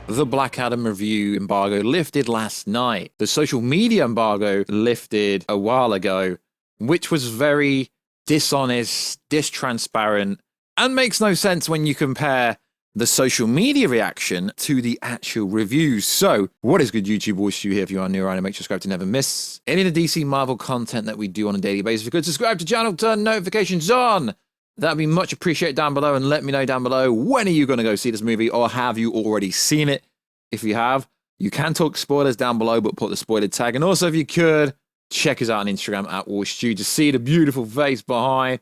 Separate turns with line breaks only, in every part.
The Black Adam review embargo lifted last night. The social media embargo lifted a while ago, which was very dishonest, distransparent, and makes no sense when you compare the social media reaction to the actual reviews. So, what is good, YouTube? Warstu here. If you are new around, make sure to subscribe to never miss any of the DC Marvel content that we do on a daily basis. If you could subscribe to the channel, turn notifications on. That'd be much appreciated down below, and let me know down below, when are you going to go see this movie, or have you already seen it? If you have, you can talk spoilers down below, but put the spoiler tag. And also, if you could, check us out on Instagram at Warstu to see the beautiful face behind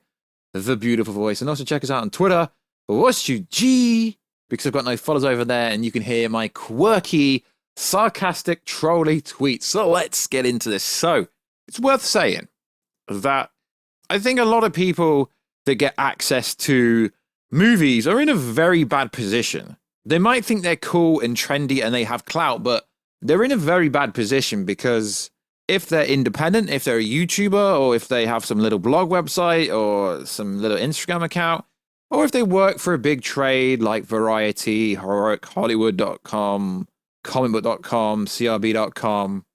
the beautiful voice. And also check us out on Twitter, WarstuG, because I've got no followers over there, and you can hear my quirky, sarcastic, trolly tweets. So let's get into this. So, it's worth saying that I think a lot of people that get access to movies are in a very bad position. They might think they're cool and trendy and they have clout, but they're in a very bad position because if they're independent, if they're a YouTuber, or if they have some little blog website or some little Instagram account, or if they work for a big trade like Variety, Hollywood.com, comicbook.com, CRB.com,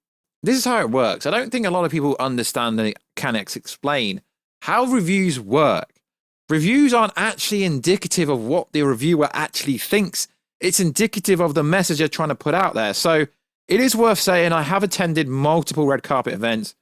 this is how it works. I don't think a lot of people understand and can explain how reviews work. Reviews aren't actually indicative of what the reviewer actually thinks. It's indicative of the message they're trying to put out there. So it is worth saying I have attended multiple red carpet events,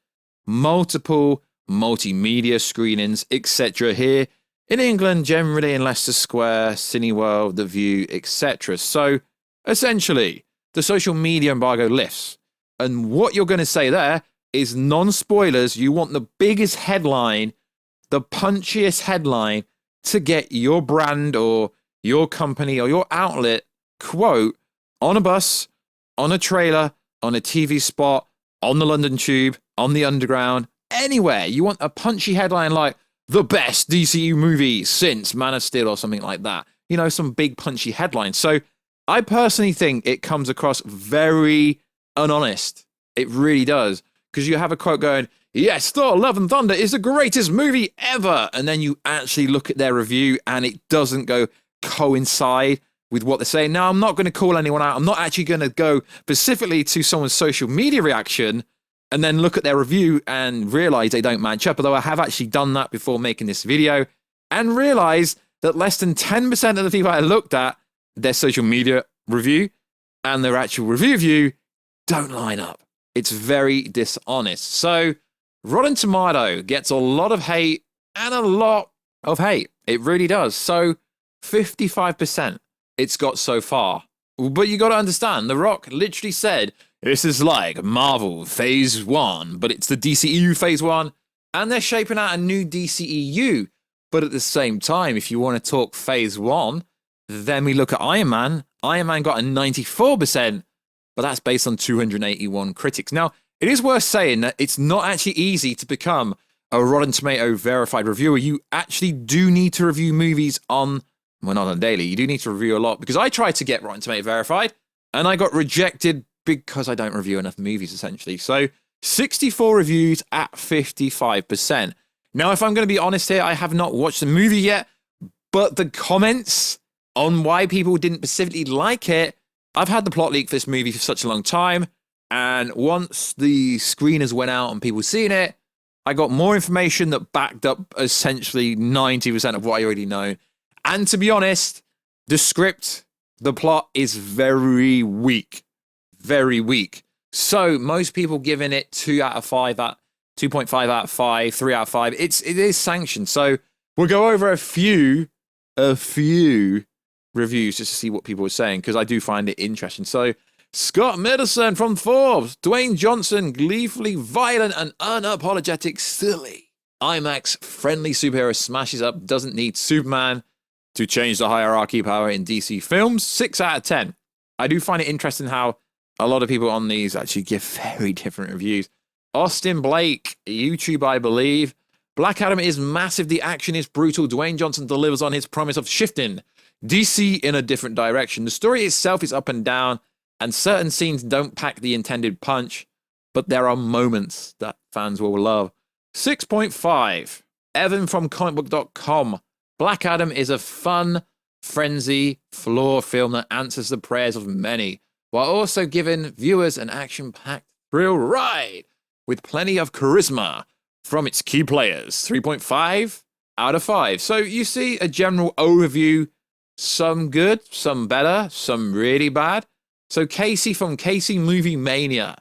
multiple multimedia screenings, etc. here in England, generally in Leicester Square, Cineworld, The View, etc. So essentially, the social media embargo lifts. And what you're going to say there is non-spoilers. You want the biggest headline, the punchiest headline to get your brand or your company or your outlet quote on a bus, on a trailer, on a TV spot, on the London Tube, on the Underground, anywhere. You want a punchy headline like the best DCU movie since Man of Steel or something like that. You know, some big punchy headlines. So I personally think it comes across very unhonest. It really does. Because you have a quote going, yes, Thor Love and Thunder is the greatest movie ever. And then you actually look at their review and it doesn't go coincide with what they're saying. Now, I'm not going to call anyone out. I'm not actually going to go specifically to someone's social media reaction and then look at their review and realize they don't match up. Although I have actually done that before making this video and realized that less than 10% of the people I looked at, their social media review and their actual review don't line up. It's very dishonest. So Rotten Tomato gets a lot of hate and a lot of hate. It really does. So 55% it's got so far. But you got to understand, The Rock literally said, this is like Marvel Phase 1, but it's the DCEU Phase 1, and they're shaping out a new DCEU. But at the same time, if you want to talk Phase 1, then we look at Iron Man. Iron Man got a 94%, but that's based on 281 critics. Now, it is worth saying that it's not actually easy to become a Rotten Tomato verified reviewer. You actually do need to review movies on, well, not on daily. You do need to review a lot, because I tried to get Rotten Tomato verified and I got rejected because I don't review enough movies, essentially. So 64 reviews at 55%. Now, if I'm going to be honest here, I have not watched the movie yet, but the comments on why people didn't specifically like it, I've had the plot leak for this movie for such a long time, and once the screeners went out and people seen it, I got more information that backed up essentially 90% of what I already know. And to be honest, the script, the plot is very weak. Very weak. So most people giving it 2 out of 5, 2.5 out of 5, 3 out of 5. It is sanctioned. So we'll go over a few reviews just to see what people are saying, because I do find it interesting. So Scott Medicine from Forbes, Dwayne Johnson, gleefully violent and unapologetic silly. IMAX friendly superhero smashes up, doesn't need Superman to change the hierarchy power in DC films. 6 out of 10. I do find it interesting how a lot of people on these actually give very different reviews. Austin Blake, YouTube, I believe. Black Adam is massive. The action is brutal. Dwayne Johnson delivers on his promise of shifting DC in a different direction. The story itself is up and down, and certain scenes don't pack the intended punch, but there are moments that fans will love. 6.5. Evan from comicbook.com. Black Adam is a fun, frenzy, flawed film that answers the prayers of many, while also giving viewers an action-packed thrill ride with plenty of charisma from its key players. 3.5 out of 5. So you see a general overview, some good, some better, some really bad. So Casey from Casey Movie Mania.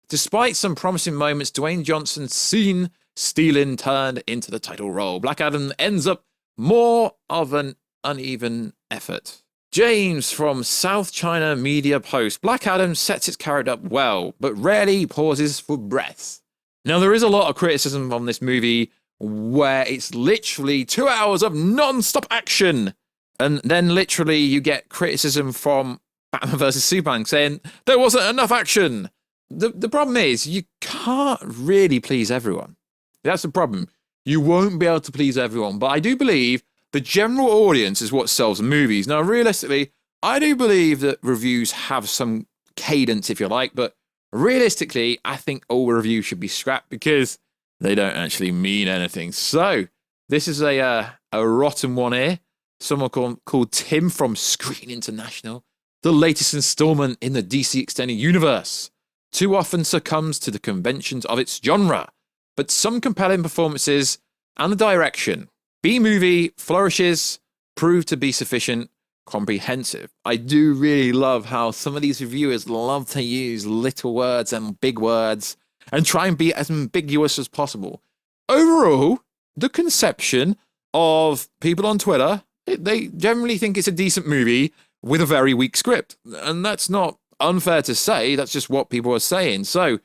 Despite some promising moments, Dwayne Johnson's scene stealing turned into the title role. Black Adam ends up more of an uneven effort. James from South China Media Post. Black Adam sets its character up well, but rarely pauses for breath. Now, there is a lot of criticism on this movie where it's literally 2 hours of non-stop action. And then literally you get criticism from Batman vs. Superman saying there wasn't enough action. The problem is you can't really please everyone. That's the problem. You won't be able to please everyone. But I do believe the general audience is what sells movies. Now, realistically, I do believe that reviews have some cadence, if you like. But realistically, I think all reviews should be scrapped because they don't actually mean anything. So this is a rotten one here. Someone called Tim from Screen International. The latest installment in the DC Extended Universe too often succumbs to the conventions of its genre, but some compelling performances and the direction. B-movie flourishes prove to be sufficient, comprehensive. I do really love how some of these reviewers love to use little words and big words and try and be as ambiguous as possible. Overall, the conception of people on Twitter, they generally think it's a decent movie with a very weak script. And that's not unfair to say, that's just what people are saying. So,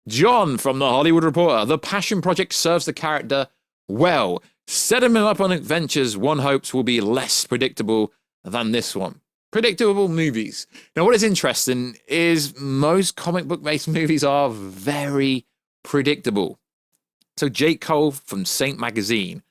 John from The Hollywood Reporter, the passion project serves the character well. Setting him up on adventures one hopes will be less predictable than this one. Predictable movies. Now, what is interesting is most comic book-based movies are very predictable. So, Jake Cole from Saint Magazine.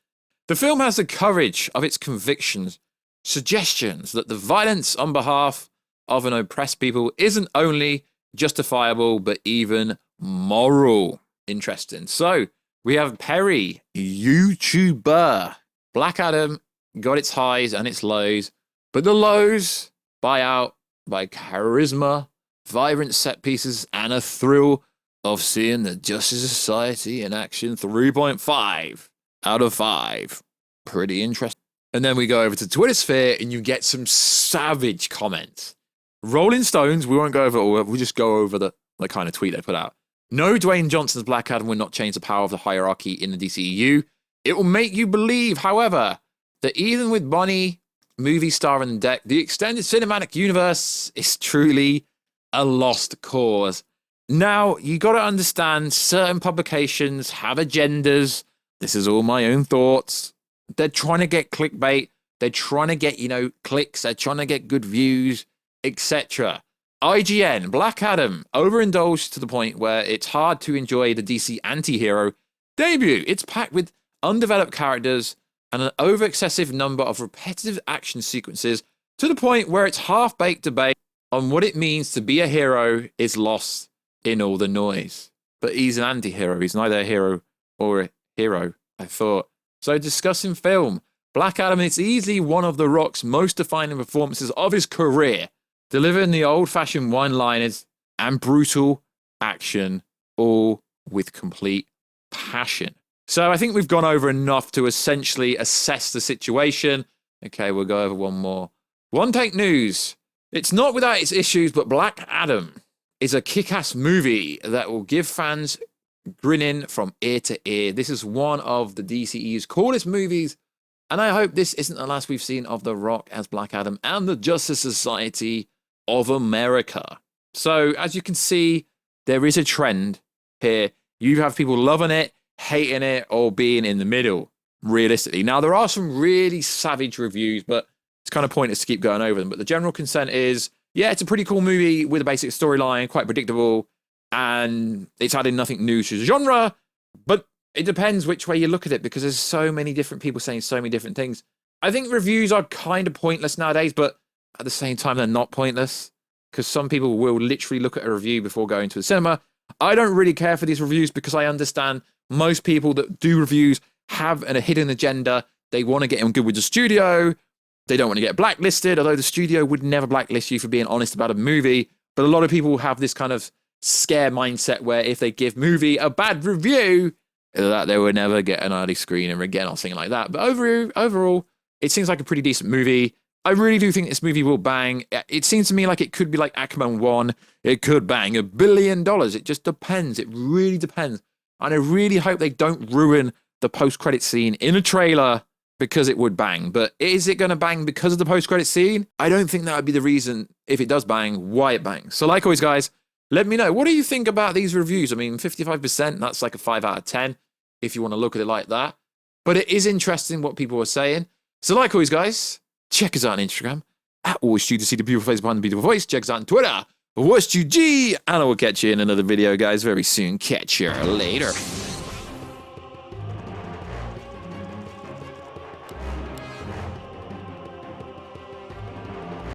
The film has the courage of its convictions, suggestions that the violence on behalf of an oppressed people isn't only justifiable, but even moral. Interesting. So, we have Perry, YouTuber. Black Adam got its highs and its lows, but the lows buy out by charisma, vibrant set pieces, and a thrill of seeing the Justice Society in action. 3.5 out of 5. Pretty interesting. And then we go over to Twitter sphere and you get some savage comments. Rolling Stones, we won't go over it all, we'll just go over the kind of tweet they put out. No, Dwayne Johnson's Black Adam will not change the power of the hierarchy in the DCEU. It will make you believe, however, that even with Bonnie, movie star on deck, the extended cinematic universe is truly a lost cause. Now, you got to understand certain publications have agendas. This is all my own thoughts. They're trying to get clickbait. They're trying to get, clicks. They're trying to get good views, etc. IGN, Black Adam, overindulged to the point where it's hard to enjoy the DC anti-hero debut. It's packed with undeveloped characters and an over-excessive number of repetitive action sequences to the point where its half-baked debate on what it means to be a hero is lost in all the noise. But he's an anti-hero. He's neither a hero or a hero, I thought. So discussing film, Black Adam is easily one of The Rock's most defining performances of his career, delivering the old-fashioned one-liners and brutal action, all with complete passion. So I think we've gone over enough to essentially assess the situation. Okay, we'll go over one more. One Take News. It's not without its issues, but Black Adam is a kick-ass movie that will give fans grinning from ear to ear. This is one of the DCEU's coolest movies, and I hope this isn't the last we've seen of The Rock as Black Adam and the Justice Society of America. So, as you can see, there is a trend here. You have people loving it, hating it, or being in the middle, realistically. Now, there are some really savage reviews, but it's kind of pointless to keep going over them. But the general consent is, yeah, it's a pretty cool movie with a basic storyline, quite predictable, and it's adding nothing new to the genre, but it depends which way you look at it because there's so many different people saying so many different things. I think reviews are kind of pointless nowadays, but at the same time, they're not pointless because some people will literally look at a review before going to the cinema. I don't really care for these reviews because I understand most people that do reviews have a hidden agenda. They want to get in good with the studio. They don't want to get blacklisted, although the studio would never blacklist you for being honest about a movie. But a lot of people have this kind of scare mindset where if they give movie a bad review, that they would never get an early screener again or something like that. But overall, it seems like a pretty decent movie. I really do think this movie will bang. It seems to me like it could be like Aquaman 1. It could bang $1 billion. It just depends. It really depends. And I really hope they don't ruin the post-credit scene in a trailer because it would bang. But is it going to bang because of the post-credit scene? I don't think that would be the reason, if it does bang, why it bangs. So like always, guys, let me know. What do you think about these reviews? I mean, 55%, that's like a 5 out of 10, if you want to look at it like that. But it is interesting what people are saying. So like always, guys, check us out on Instagram, @Warstu to see the beautiful face behind the beautiful voice. Check us out on Twitter, WarstuG, and I will catch you in another video, guys, very soon. Catch you later.